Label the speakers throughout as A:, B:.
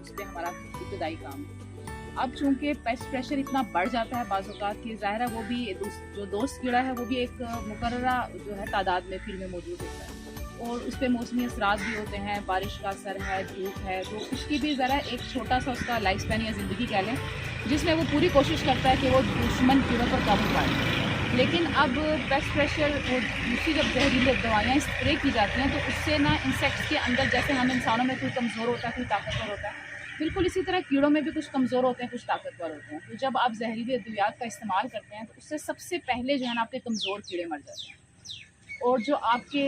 A: उस पर हमारा इब्तदाई काम है। अब चूंकि पेस्ट प्रेशर इतना बढ़ जाता है बाज़ औक़ात कि ज़ाहिर है वो भी जो दोस्त कीड़ा है वो भी एक मुकर्ररा जो है तादाद में फील्ड में मौजूद होता है और उस पर मौसमी असरात भी होते हैं, बारिश का असर है, धूप है, तो उसकी भी ज़रा एक छोटा सा उसका लाइफ स्पैन या ज़िंदगी कह लें, जिसमें वो पूरी कोशिश करता है कि वो दुश्मन कीड़ों पर काबू पाए। लेकिन अब पेस्ट प्रेशर और दूसरी जब जहरीली दवाइयाँ स्प्रे की जाती हैं तो उससे ना इंसेक्ट्स के अंदर, जैसे हम इंसानों में कोई कमज़ोर होता है कोई ताकतवर होता है, बिल्कुल इसी तरह कीड़ों में भी कुछ कमज़ोर होते हैं कुछ ताकतवर होते हैं। तो जब आप जहरीली अद्वियात का इस्तेमाल करते हैं तो उससे सबसे पहले जो है ना आपके कमज़ोर कीड़े मर जाते हैं और जो आपके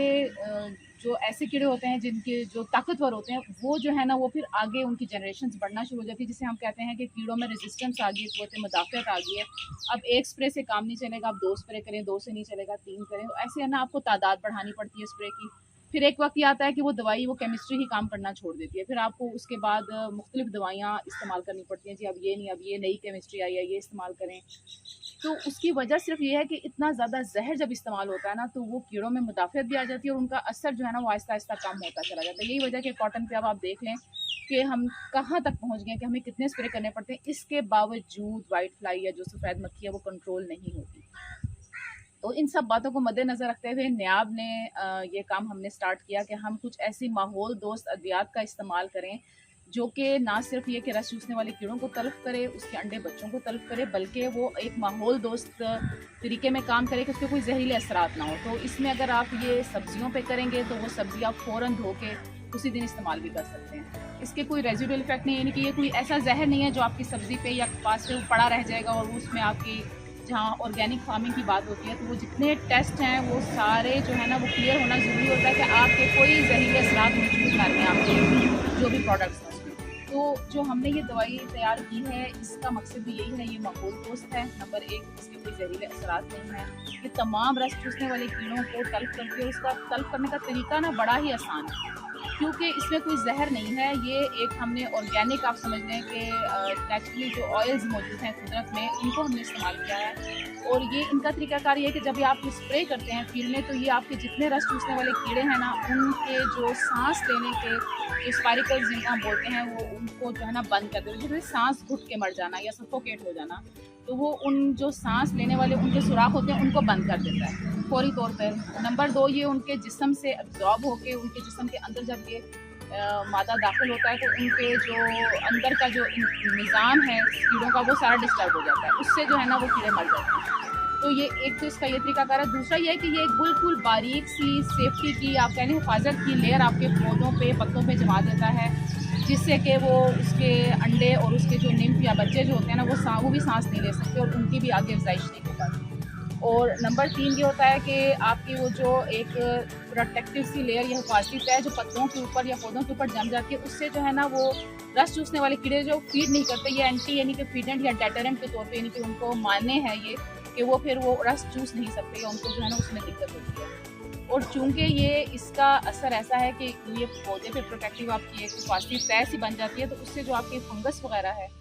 A: जो ऐसे कीड़े होते हैं जिनके जो ताकतवर होते हैं वो जो है ना वो फिर आगे उनकी जनरेशंस बढ़ना शुरू हो जाती है, जिसे हम कहते हैं कि कीड़ों में रेजिस्टेंस आ गई है, क़ुव्वत मुदाफ़अत आ गई है। अब एक स्प्रे से काम नहीं चलेगा, आप 2 स्प्रे करें, 2 से नहीं चलेगा 3 करें, तो ऐसे है ना आपको तादाद बढ़ानी पड़ती है स्प्रे की। फिर एक वक्त ये आता है कि वो दवाई वो केमिस्ट्री ही काम करना छोड़ देती है, फिर आपको उसके बाद मुख्तलिफ दवाइयाँ इस्तेमाल करनी पड़ती हैं। जी अब ये नहीं, अब ये नई केमिस्ट्री आई है, ये इस्तेमाल करें। तो उसकी वजह सिर्फ ये है कि इतना ज़्यादा जहर जब इस्तेमाल होता है ना तो वो कीड़ों में मुदाफ़अत भी आ जाती है और उनका असर जो है ना वो आहिस्ता आहिस्ता कम होता चला जाता है। यही वजह कि कॉटन पे अब आप देख लें कि हम कहाँ तक पहुँच गए कि हमें कितने स्प्रे करने पड़ते हैं, इसके बावजूद वाइट फ्लाई या जो सफ़ेद मक्खी है वो कंट्रोल नहीं होती। तो इन सब बातों को मद्देनज़र रखते हुए न्याब ने ये काम हमने स्टार्ट किया कि हम कुछ ऐसी माहौल दोस्त अद्वियात का इस्तेमाल करें जो कि ना सिर्फ ये कि रस चूसने वाले कीड़ों को तल्फ करे, उसके अंडे बच्चों को तल्फ करे, बल्कि वो एक माहौल दोस्त तरीके में काम करे कि उसके कोई जहरीले असरात ना हो। तो इसमें अगर आप ये सब्जियों पे करेंगे तो वो सब्ज़ी आप फ़ौरन धो के उसी दिन इस्तेमाल भी कर सकते हैं। इसके कोई रेजिडुअल इफेक्ट नहीं है, यानी कि ये कोई ऐसा जहर नहीं है जो आपकी सब्ज़ी पे या पास पे पड़ा रह जाएगा और उसमें आपकी, जहाँ ऑर्गेनिक फार्मिंग की बात होती है तो वो जितने टेस्ट हैं वो सारे जो है ना वो क्लियर होना ज़रूरी होता है कि आपके कोई जहरीले असरात मौजूद ना रहें आपके जो भी प्रोडक्ट्स हैं उसमें। तो जो हमने ये दवाई तैयार की है इसका मकसद भी यही है, ये माहौल दोस्त है, नंबर 1 इसके कोई जहरीले असरात नहीं है, ये तमाम रस चूसने वाले कीड़ों को तल्फ करती है। उसका तल्फ करने का तरीका ना बड़ा ही आसान है क्योंकि इसमें कोई जहर नहीं है। ये एक हमने ऑर्गेनिक, आप समझ लें कि नेचुरली जो ऑयल्स मौजूद हैं कुदरत में इनको हमने इस्तेमाल किया है और ये इनका तरीकाकार ये है कि जब ये आप स्प्रे करते हैं फील्ड में तो ये आपके जितने रस चूसने वाले कीड़े हैं ना उनके जो सांस लेने के जो स्पाइरिकल्स जिनको हम बोलते हैं वो उनको जो है ना बंद कर देते हैं, जैसे सांस घुट के मर जाना या सफोकेट हो जाना, तो वो उन जो सांस लेने वाले उनके सुराख होते हैं उनको बंद कर देता है फौरी तौर पर। नंबर 2 ये उनके जिस्म से अब्जॉर्ब होके उनके जिस्म के अंदर जब ये मादा दाखिल होता है तो उनके जो अंदर का जो निज़ाम है कीड़ों का वो सारा डिस्टर्ब हो जाता है, उससे जो है ना वो कीड़े मर जाते हैं। तो ये एक तो इसका ये तरीकाकार है। दूसरा ये है कि ये एक बिल्कुल बारीक सी सेफ्टी की, आप कह लें हिफाजत की लेयर आपके पौधों पे पत्तों पे जमा देता है, जिससे कि वो उसके अंडे और उसके जो निम्फ या बच्चे जो होते हैं ना वो भी सांस नहीं ले सकते और उनकी भी आगे अफजाइश नहीं हो पाती। और नंबर 3 ये होता है कि आपकी वो जो एक प्रोटेक्टिव सी लेयर या हिफाजती तय जो पत्तों के ऊपर या पौधों के ऊपर जम जाती है, उससे जो है ना वो रस चूसने वाले कीड़े जो फीड नहीं करते, ये एंटी यानी कि फीडेंट या डेटरेंट के तौर पे, यानी कि उनको माने हैं ये कि वो फिर वो रस चूस नहीं सकते या उनको जो है ना उसमें दिक्कत होती है। और चूंकि ये इसका असर ऐसा है कि ये पौधे पे प्रोटेक्टिव आपकी एक हिफाजती तय सी बन जाती है, तो उससे जो आपके फंगस वगैरह है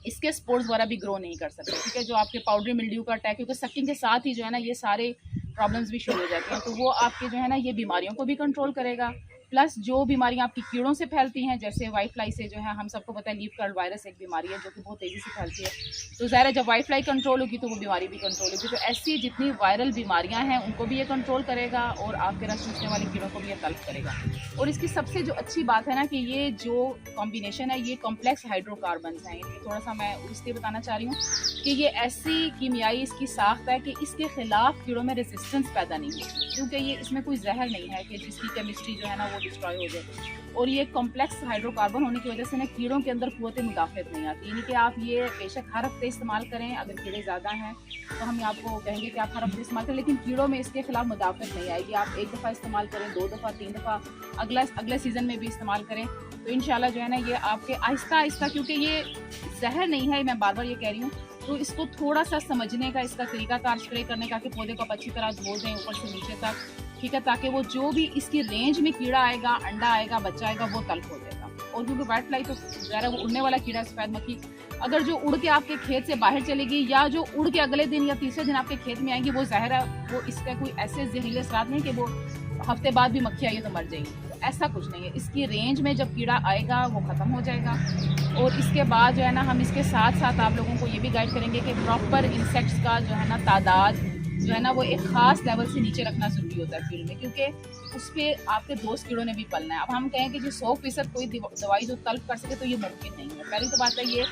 A: इसके स्पोर्स वगैरह भी ग्रो नहीं कर सकते, ठीक है। जो आपके पाउडरी मिल्ड्यू का अटैक, क्योंकि सकिंग के साथ ही जो है ना ये सारे प्रॉब्लम्स भी शुरू हो जाती हैं, तो वो आपके जो है ना ये बीमारियों को भी कंट्रोल करेगा। प्लस जो बीमारियां आपकी कीड़ों से फैलती हैं, जैसे वाइट फ्लाई से जो है हम सबको पता है लीफ कर्ल वायरस एक बीमारी है जो कि बहुत तेज़ी से फैलती है, तो ज़ाहिर है जब वाइट फ्लाई कंट्रोल होगी तो वो बीमारी भी कंट्रोल होगी। तो ऐसी जितनी वायरल बीमारियां हैं उनको भी ये कंट्रोल करेगा और आपके रस चूसने वाले कीड़ों को भी ये तल्फ करेगा। और इसकी सबसे जो अच्छी बात है ना कि ये जो कॉम्बिनेशन है ये कॉम्प्लेक्स हाइड्रोकार्बन्स हैं, ये थोड़ा सा मैं इसलिए बताना चाह रही हूँ कि ये ऐसी कीमियाई इसकी साख्त है कि इसके खिलाफ कीड़ों में रेजिस्टेंस पैदा नहीं होती, क्योंकि ये इसमें कोई जहर नहीं है कि जिसकी केमिस्ट्री जो है ना वो डिस्ट्रॉय हो जाए। और ये कॉम्प्लेक्स हाइड्रोकार्बन होने की वजह से ना कीड़ों के अंदर क़ुव्वत मुदाफ़अत नहीं आती, यानी कि आप ये बेशक हर हफ्ते इस्तेमाल करें, अगर कीड़े ज़्यादा हैं तो हम आपको कहेंगे कि आप हर हफ्ते इस्तेमाल करें, लेकिन कीड़ों में इसके खिलाफ मुदाफ़अत नहीं आएगी। आप 1 दफ़ा इस्तेमाल करें, 2 दफ़ा, 3 दफ़ा, अगले सीज़न में भी इस्तेमाल करें तो इंशाल्लाह जो है ना ये आपके आहिस्ता आहिस्ता, क्योंकि ये जहर नहीं है, मैं बार बार ये कह रही हूँ, तो इसको थोड़ा सा समझने का, इसका तरीकाकार स्प्रे करने का कि पौधे को आप अच्छी तरह धो दें ऊपर से नीचे तक, ठीक है, ताकि वो जो भी इसकी रेंज में कीड़ा आएगा, अंडा आएगा, बच्चा आएगा, वो तल्फ हो जाएगा। और क्योंकि वाइट फ्लाई तो ज़रा वो उड़ने वाला कीड़ा, सफ़ेद मक्खी, अगर जो उड़ के आपके खेत से बाहर चलेगी या जो उड़ के अगले दिन या तीसरे दिन आपके खेत में आएंगी, वो ज़ाहिर है वो इसका कोई ऐसे जहरीले असरात नहीं कि वो हफ्ते बाद भी मक्खी आई है तो मर जाएगी। ऐसा कुछ नहीं है। इसकी रेंज में जब कीड़ा आएगा वो ख़त्म हो जाएगा। और इसके बाद जो है ना, हम इसके साथ साथ आप लोगों को ये भी गाइड करेंगे कि प्रॉपर इंसेक्ट्स का जो है ना तादाद जो है ना वो एक ख़ास लेवल से नीचे रखना ज़रूरी होता है फील्ड में, क्योंकि उस पर आपके दोस्त कीड़ों ने भी पलना है। अब हम कहें कि जो 100% कोई दवाई जो तल्फ कर सके, तो ये मुमकिन नहीं है। पहली तो बात है, ये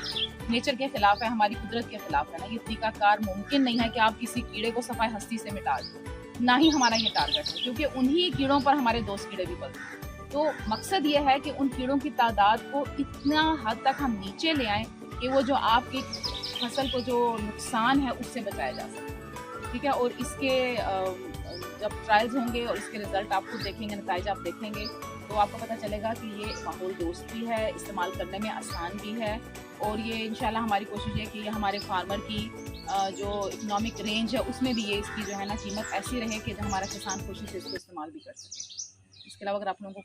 A: नेचर के खिलाफ है, हमारी कुदरत के खिलाफ है ना। ये तरीकाकार मुमकिन नहीं है कि आप किसी कीड़े को सफाई हस्ती से मिटा दें, ना ही हमारा ये टारगेट है, क्योंकि उन्हीं कीड़ों पर हमारे दोस्त कीड़े भी पलते हैं। तो मकसद ये है कि उन कीड़ों की तादाद को इतना हद तक हम नीचे ले आएँ कि वो जो आपकी फसल को जो नुकसान है उससे बचाया जा सके, ठीक है। और इसके जब ट्रायल्स होंगे और इसके रिजल्ट आप खुद देखेंगे, नतीजा आप देखेंगे, तो आपको पता चलेगा कि ये माहौल दोस्त भी है, इस्तेमाल करने में आसान भी है। और ये इंशाल्लाह हमारी कोशिश है कि ये हमारे फार्मर की जो इकोनॉमिक रेंज है उसमें भी ये इसकी जो है ना कीमत ऐसी रहे कि जो हमारा किसान खुशी से इसको इस्तेमाल भी कर सके। इसके अलावा अगर आप लोगों को